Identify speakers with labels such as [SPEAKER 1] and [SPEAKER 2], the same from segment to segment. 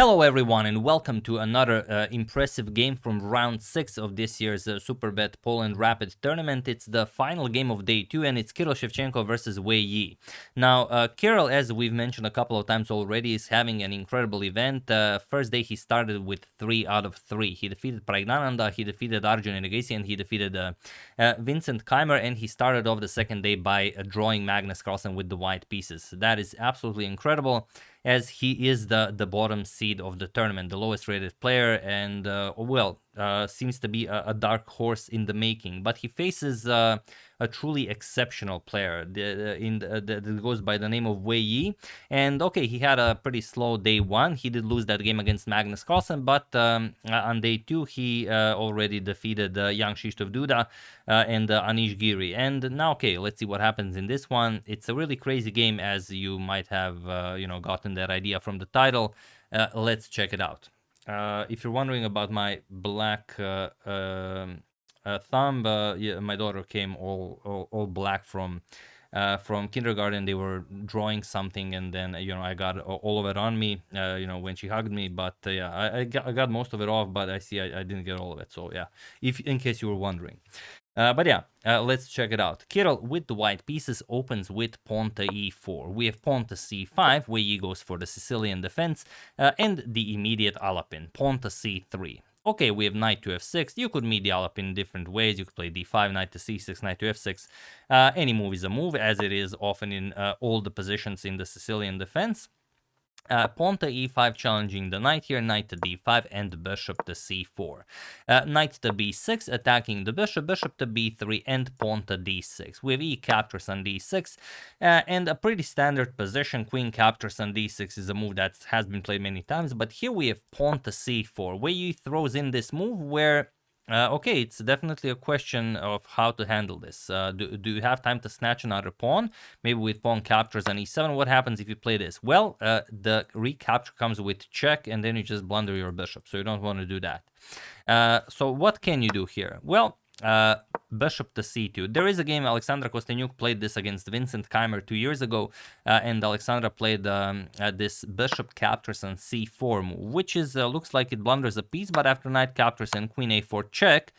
[SPEAKER 1] Hello everyone and welcome to another impressive game from round 6 of this year's Superbet Poland Rapid Tournament. It's the final game of day 2 and it's Kirill Shevchenko versus Wei Yi. Now Kirill, as we've mentioned a couple of times already, is having an incredible event. First day he started with 3 out of 3. He defeated Pragnananda, he defeated Arjun Enegesi, and he defeated Vincent Keimer, and he started off the second day by drawing Magnus Carlsen with the white pieces. That is absolutely incredible, as he is the bottom seed of the tournament, the lowest rated player, and seems to be a dark horse in the making. But he faces a truly exceptional player that goes by the name of Wei Yi. And okay, he had a pretty slow day 1. He did lose that game against Magnus Carlsen, but on day 2 he already defeated Yang Krzysztof Duda and Anish Giri. And now, okay, let's see what happens in this one. It's a really crazy game, as you might have gotten that idea from the title. Let's check it out. If you're wondering about my black thumb, yeah, my daughter came all black from kindergarten. They were drawing something, and then I got all of it on me when she hugged me. But yeah, I got most of it off, but I see I didn't get all of it. So yeah, in case you were wondering. But yeah, let's check it out. Kirill, with the white pieces, opens with pawn to e4. We have pawn to c5, where he goes for the Sicilian defense, and the immediate Alapin, pawn to c3. Okay, we have knight to f6. You could meet the Alapin in different ways. You could play d5, knight to c6, knight to f6. Any move is a move, as it is often in all the positions in the Sicilian defense. Pawn to e5 challenging the knight here, knight to d5, and bishop to c4. Knight to b6 attacking the bishop, bishop to b3, and pawn to d6. We have e captures on d6, and a pretty standard position. Queen captures on d6 is a move that has been played many times, but here we have pawn to c4, where he throws in this move where okay, it's definitely a question of how to handle this. Do you have time to snatch another pawn? Maybe with pawn captures on e7. What happens if you play this? Well, the recapture comes with check, and then you just blunder your bishop, so you don't want to do that. So what can you do here? Well, bishop to c2. There is a game, Alexandra Kostenyuk played this against Vincent Keimer 2 years ago, and Alexandra played this bishop captures on c4 move, which is looks like it blunders a piece, but after knight captures and queen a4 check,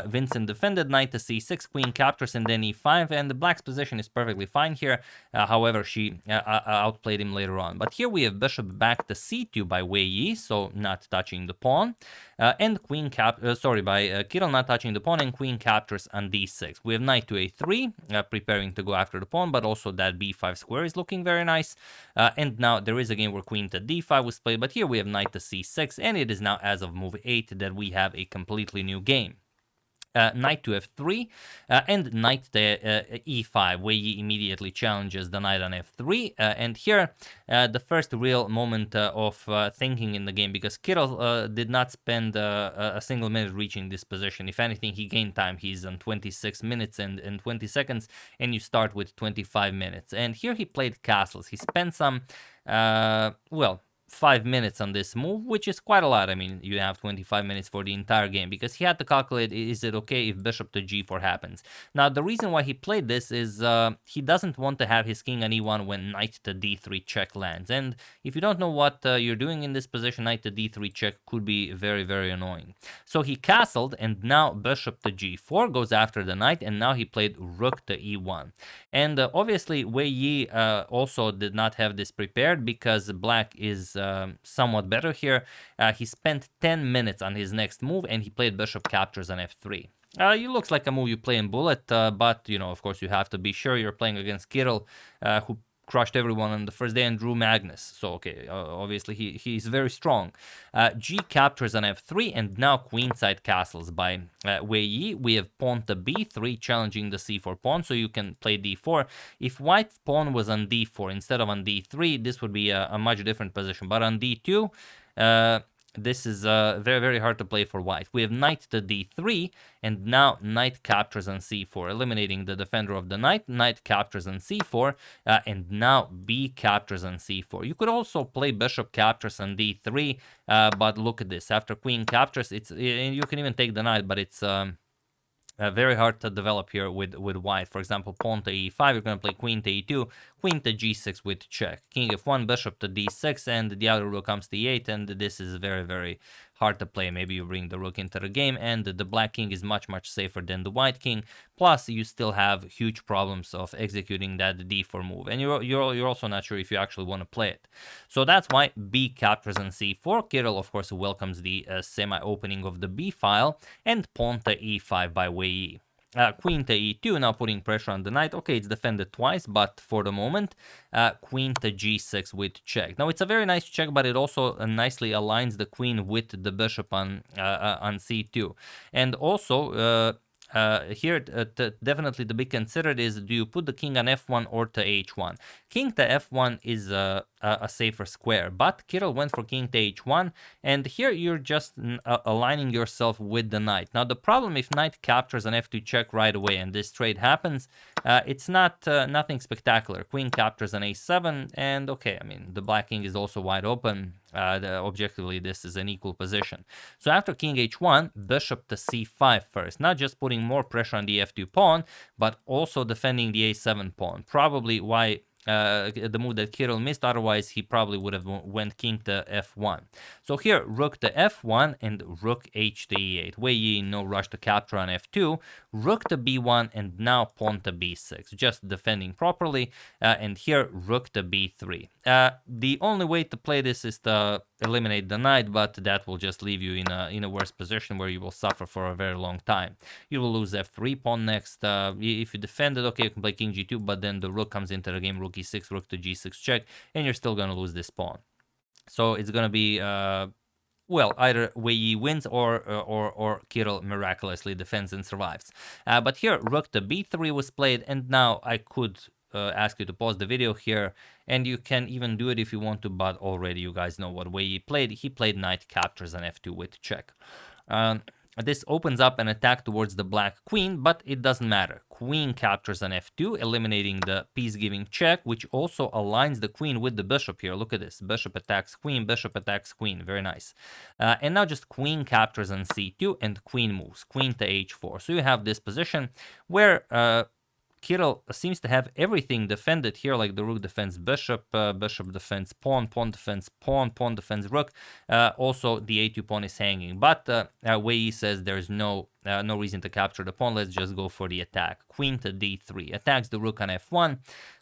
[SPEAKER 1] Vincent defended, knight to c6, queen captures, and then e5, and the black's position is perfectly fine here. However, she outplayed him later on. But here we have bishop back to c2 by Wei Yi, so not touching the pawn, and queen by Kirill not touching the pawn, and queen captures on d6. We have knight to a3, preparing to go after the pawn, but also that b5 square is looking very nice. And now there is a game where queen to d5 was played, but here we have knight to c6, and it is now, as of move 8, that we have a completely new game. Knight to f3 and knight to e5, where he immediately challenges the knight on f3. And here, the first real moment of thinking in the game, because Kirill did not spend a single minute reaching this position. If anything, he gained time. He's on 26 minutes and 20 seconds, and you start with 25 minutes. And here he played castles. He spent some, 5 minutes on this move, which is quite a lot. I mean, you have 25 minutes for the entire game, because he had to calculate, is it okay if bishop to g4 happens? Now, the reason why he played this is he doesn't want to have his king on e1 when knight to d3 check lands. And if you don't know what you're doing in this position, knight to d3 check could be very, very annoying. So he castled, and now bishop to g4 goes after the knight, and now he played rook to e1. And obviously, Wei Yi also did not have this prepared, because black is somewhat better here. He spent 10 minutes on his next move, and he played bishop captures on f3. It looks like a move you play in bullet, but, of course, you have to be sure you're playing against Kirill, who crushed everyone on the first day and drew Magnus. So, okay, obviously he's very strong. G captures on f3, and now queenside castles by Wei Yi. We have pawn to b3 challenging the c4 pawn, so you can play d4. If white's pawn was on d4 instead of on d3, this would be a much different position. But on d2, this is very, very hard to play for white. We have knight to d3, and now knight captures on c4, eliminating the defender of the knight. Knight captures on c4, and now b captures on c4. You could also play bishop captures on d3, but look at this. After queen captures, you can even take the knight, but it's very hard to develop here with white. For example, pawn to e5, you're going to play queen to e2. queen to g6 with check, king f1, bishop to d6, and the other rook comes to e8, and this is very, very hard to play. Maybe you bring the rook into the game, and the black king is much, much safer than the white king. Plus, you still have huge problems of executing that d4 move, and you're also not sure if you actually want to play it. So that's why b captures on c4. Kirill, of course, welcomes the semi-opening of the b file, and pawn to e5 by Wei Yi. Queen to e2, now putting pressure on the knight. Okay, it's defended twice, but for the moment, queen to g6 with check. Now, it's a very nice check, but it also nicely aligns the queen with the bishop on c2. And also, here, definitely the big considered is, do you put the king on f1 or to h1? King to f1 is a safer square, but Kirill went for king to h1, and here you're just aligning yourself with the knight. Now, the problem if knight captures an f2 check right away and this trade happens, it's not nothing spectacular. Queen captures an a7, and okay, I mean, the black king is also wide open. Objectively, this is an equal position. So after king h1, bishop to c5 first, not just putting more pressure on the f2 pawn, but also defending the a7 pawn. Probably why the move that Kirill missed, otherwise he probably would have went king to f1. So here, rook to f1 and rook h to e8. Wei Yi, no rush to capture on f2, rook to b1, and now pawn to b6, just defending properly, and here rook to b3. The only way to play this is to eliminate the knight, but that will just leave you in a worse position where you will suffer for a very long time. You will lose f3 pawn next. If you defend it, okay, you can play king g2, but then the rook comes into the game, rook e6, rook to g6 check, and you're still going to lose this pawn. So it's going to be well, either Wei Yi wins or Kirill miraculously defends and survives. But here, rook to b3 was played, and now I could ask you to pause the video here, and you can even do it if you want to, but already you guys know what Wei Yi played. He played knight captures on f2 with check. This opens up an attack towards the black queen, but it doesn't matter. Queen captures on f2, eliminating the peace-giving check, which also aligns the queen with the bishop here. Look at this. Bishop attacks queen, bishop attacks queen. Very nice. And now just queen captures on c2, and queen moves. Queen to h4. So you have this position where Kirill seems to have everything defended here, like the rook defends bishop, bishop defends pawn, pawn defends pawn, pawn defends rook. Also, the a2 pawn is hanging. But Wei Yi says there's no reason to capture the pawn. Let's just go for the attack. Queen to d3. Attacks the rook on f1.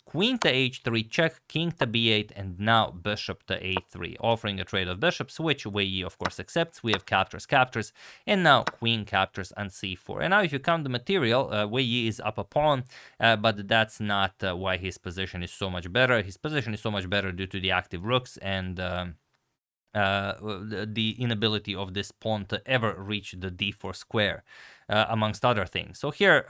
[SPEAKER 1] Queen to h3 check, king to b8, and now bishop to a3, offering a trade of bishops, which Wei Yi, of course, accepts. We have captures, captures, and now queen captures on c4. And now if you count the material, Wei Yi is up a pawn, but that's not why his position is so much better. His position is so much better due to the active rooks and the inability of this pawn to ever reach the d4 square, amongst other things. So here,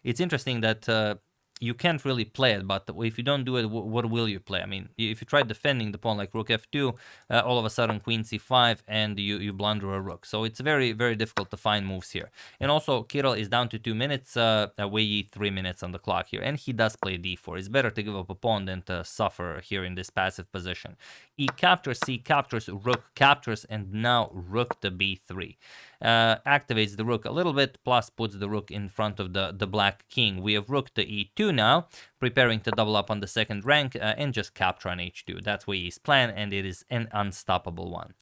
[SPEAKER 1] it's interesting that you can't really play it, but if you don't do it, what will you play? I mean, if you try defending the pawn like rook f2, all of a sudden queen c5, and you blunder a rook. So it's very, very difficult to find moves here. And also, Kirill is down to 2 minutes, Wei Yi 3 minutes on the clock here, and he does play d4. It's better to give up a pawn than to suffer here in this passive position. E captures, c captures, rook captures, and now rook to b3. Activates the rook a little bit, plus puts the rook in front of the black king. We have rook to e2 now, preparing to double up on the second rank and just capture on h2. That's Wei Yi's plan, and it is an unstoppable one.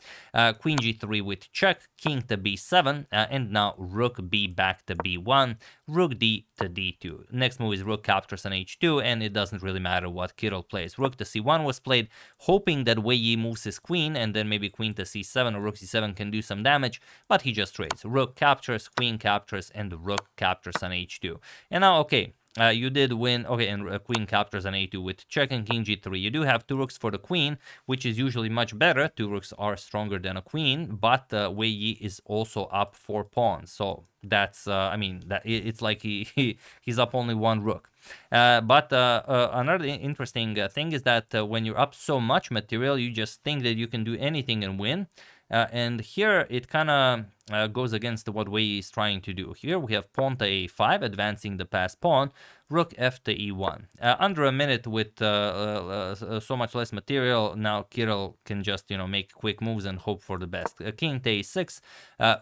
[SPEAKER 1] Queen g3 with check, king to b7, and now rook b back to b1, rook d to d2. Next move is rook captures on h2, and it doesn't really matter what Kirill plays. Rook to c1 was played, hoping that Wei Yi moves his queen, and then maybe queen to c7 or rook c7 can do some damage, but he just trades. Rook captures, queen captures, and rook captures on h2. And now, okay, you did win, okay, and queen captures on a2 with check and king g3. You do have 2 rooks for the queen, which is usually much better. 2 rooks are stronger than a queen, but Wei Yi is also up 4 pawns. So that's, I mean, it's like he's up only 1 rook. But another interesting thing is that when you're up so much material, you just think that you can do anything and win. And here it kind of goes against what Wei Yi is trying to do. Here we have pawn to a5, advancing the passed pawn. rook f to e1. Under a minute with so much less material, now Kirill can just, make quick moves and hope for the best. King to a6,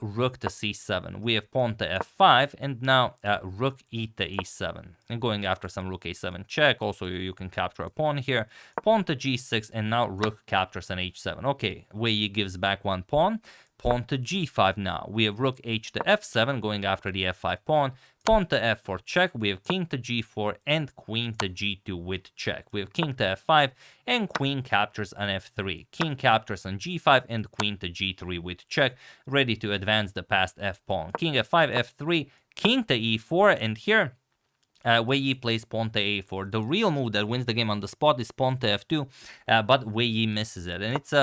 [SPEAKER 1] rook to c7. We have pawn to f5, and now rook e to e7. And going after some rook a7 check. Also, you can capture a pawn here. Pawn to g6, and now rook captures an h7. Okay, Wei Yi gives back one pawn. Pawn to g5 now. We have rook h to f7, going after the f5 pawn. Pawn to f4 check. We have king to g4 and queen to g2 with check. We have king to f5 and queen captures on f3. King captures on g5 and queen to g3 with check. Ready to advance the past f pawn. King f5, f3, king to e4, and here Wei Yi plays pawn to a4. The real move that wins the game on the spot is pawn to f2, but Wei Yi misses it. And it's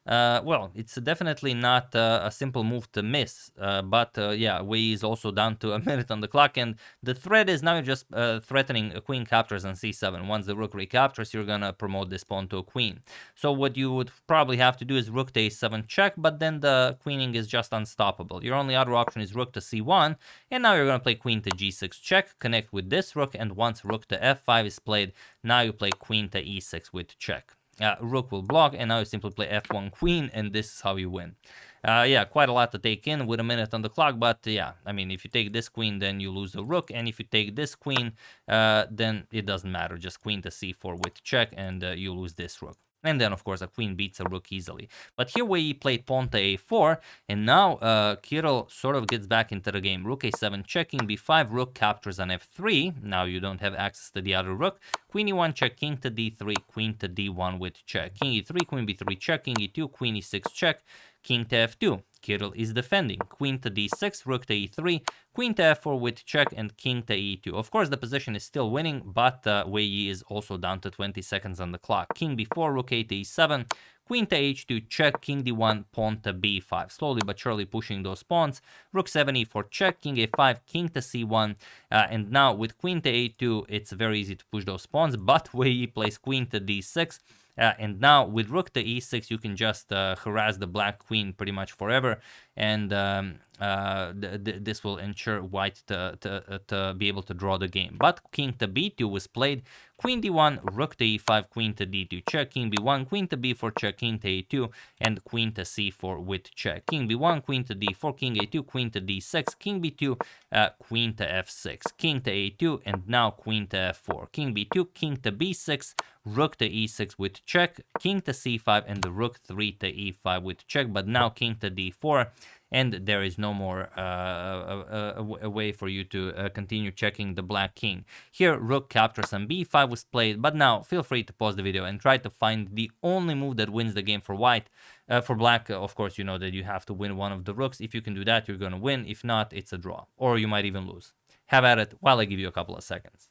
[SPEAKER 1] well, it's definitely not a simple move to miss, but yeah, Wei Yi is also down to a minute on the clock, and the threat is now you're just threatening a queen captures on c7. Once the rook recaptures, you're gonna promote this pawn to a queen. So what you would probably have to do is rook to a7 check, but then the queening is just unstoppable. Your only other option is rook to c1, and now you're gonna play queen to g6 check, connect with this rook, and once rook to f5 is played, now you play queen to e6 with check. Rook will block, and now you simply play f1 queen, and this is how you win. Yeah, quite a lot to take in with a minute on the clock, but yeah, I mean, if you take this queen, then you lose the rook, and if you take this queen, then it doesn't matter, just queen to c4 with check, and you lose this rook. And then, of course, a queen beats a rook easily. But here Wei Yi played pawn to a4, and now Kirill sort of gets back into the game. Rook a7 checking, b5, rook captures on f3. Now you don't have access to the other rook. Queen e1 check, king to d3, queen to d1 with check. King e3, queen b3 check, king e2, queen e6 check, king to f2. Kirill is defending. Queen to d6, rook to e3, queen to f4 with check, and king to e2. Of course, the position is still winning, but Wei Yi is also down to 20 seconds on the clock. King b4, rook a to e7, queen to h2 check, king d1, pawn to b5. Slowly but surely pushing those pawns. Rook 7 e4 check, king a5, king to c1. And now with queen to a2, it's very easy to push those pawns, but Wei Yi plays queen to d6. And now with rook to e6, you can just harass the black queen pretty much forever, and this will ensure white to be able to draw the game. But king to b2 was played. Queen d1, rook to e5, queen to d2 check, king b1, queen to b4 check, king to a2, and queen to c4 with check. King b1, queen to d4, king a2, queen to d6, king b2, queen to f6, king to a2, and now queen to f4. King b2, king to b6, rook to e6 with check, king to c5, and the rook 3 to e5 with check, but now king to d4, and there is no more a way for you to continue checking the black king. Here, rook captures on b5 was played, but now feel free to pause the video and try to find the only move that wins the game for white. For black, of course, you know that you have to win one of the rooks. If you can do that, you're going to win. If not, it's a draw, or you might even lose. Have at it while I give you a couple of seconds.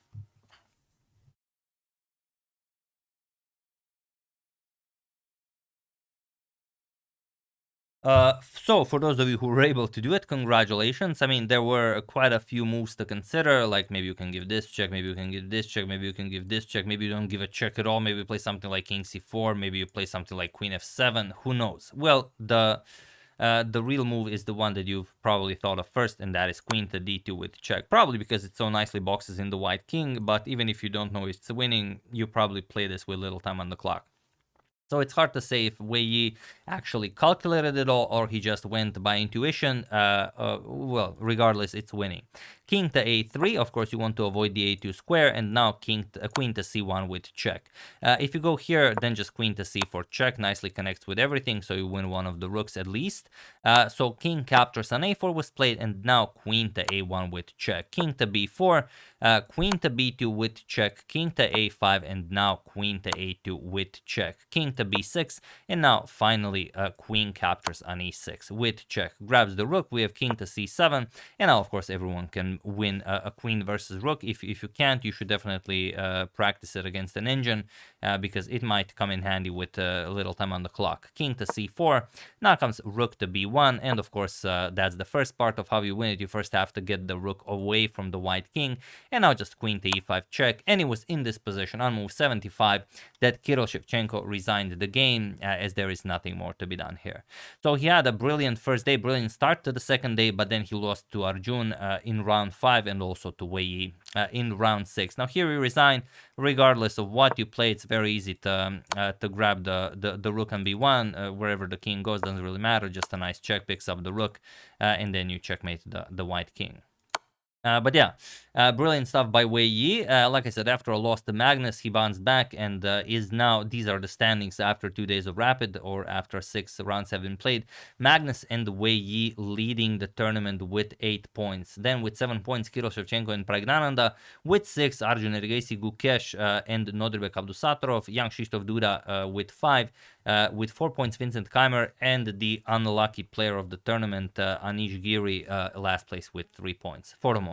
[SPEAKER 1] So for those of you who were able to do it, congratulations. I mean, there were quite a few moves to consider, like maybe you can give this check, maybe you can give this check, maybe you can give this check, maybe you don't give a check at all, maybe you play something like king c4, maybe you play something like queen f7, who knows? Well, the real move is the one that you've probably thought of first, and that is queen to d2 with check. Probably because it so nicely boxes in the white king, but even if you don't know it's winning, you probably play this with little time on the clock. So it's hard to say if Wei Yi actually calculated it all or he just went by intuition. Well, regardless, it's winning. King to a3, of course, you want to avoid the a2 square, and now queen to c1 with check. If you go here, then just queen to c4 check, nicely connects with everything, so you win one of the rooks at least. So king captures on a4 was played, and now queen to a1 with check. King to b4, queen to b2 with check, king to a5, and now queen to a2 with check. King to b6, and now finally queen captures on e6 with check. Grabs the rook, we have king to c7, and now of course everyone can win a queen versus rook. If you can't, you should definitely practice it against an engine, because it might come in handy with a little time on the clock. King to c4, now comes rook to b1, and of course that's the first part of how you win it. You first have to get the rook away from the white king, and now just queen to e5 check, and it was in this position on move 75 that Kirill Shevchenko resigned the game, as there is nothing more to be done here. So he had a brilliant first day, brilliant start to the second day, but then he lost to Arjun in round round 5 and also to Wei in round 6. Now here we resign regardless of what you play. It's very easy to grab the rook on b1 wherever the king goes. Doesn't really matter, just a nice check picks up the rook and then you checkmate the white king. But yeah, brilliant stuff by Wei Yi. Like I said, after a loss to Magnus, he bounced back and is now, these are the standings after 2 days of Rapid or after 6 rounds have been played. Magnus and Wei Yi leading the tournament with 8 points. Then with 7 points, Kirill, Shevchenko and Pragnananda. With 6, Arjun Ergesi, Gukesh and Nodirbek Abdusattorov. Young Krzysztof Duda with 5. With 4 points, Vincent Keimer, and the unlucky player of the tournament, Anish Giri, last place with 3 points for the moment.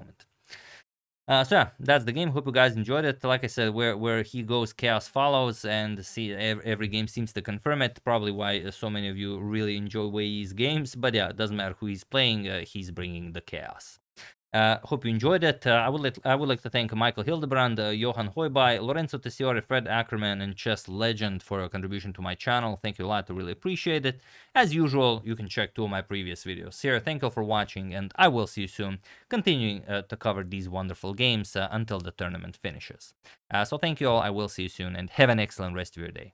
[SPEAKER 1] So yeah, that's the game. Hope you guys enjoyed it. Like I said, where he goes, chaos follows, and see every game seems to confirm it. Probably why so many of you really enjoy Wei's games. But yeah, it doesn't matter who he's playing. He's bringing the chaos. Hope you enjoyed it. I would like to thank Michael Hildebrand, Johan Hoibai, Lorenzo Tessiore, Fred Ackerman, and Chess Legend for your contribution to my channel. Thank you a lot. I really appreciate it. As usual, you can check 2 of my previous videos here. Thank you for watching, and I will see you soon, continuing to cover these wonderful games until the tournament finishes. So thank you all. I will see you soon, and have an excellent rest of your day.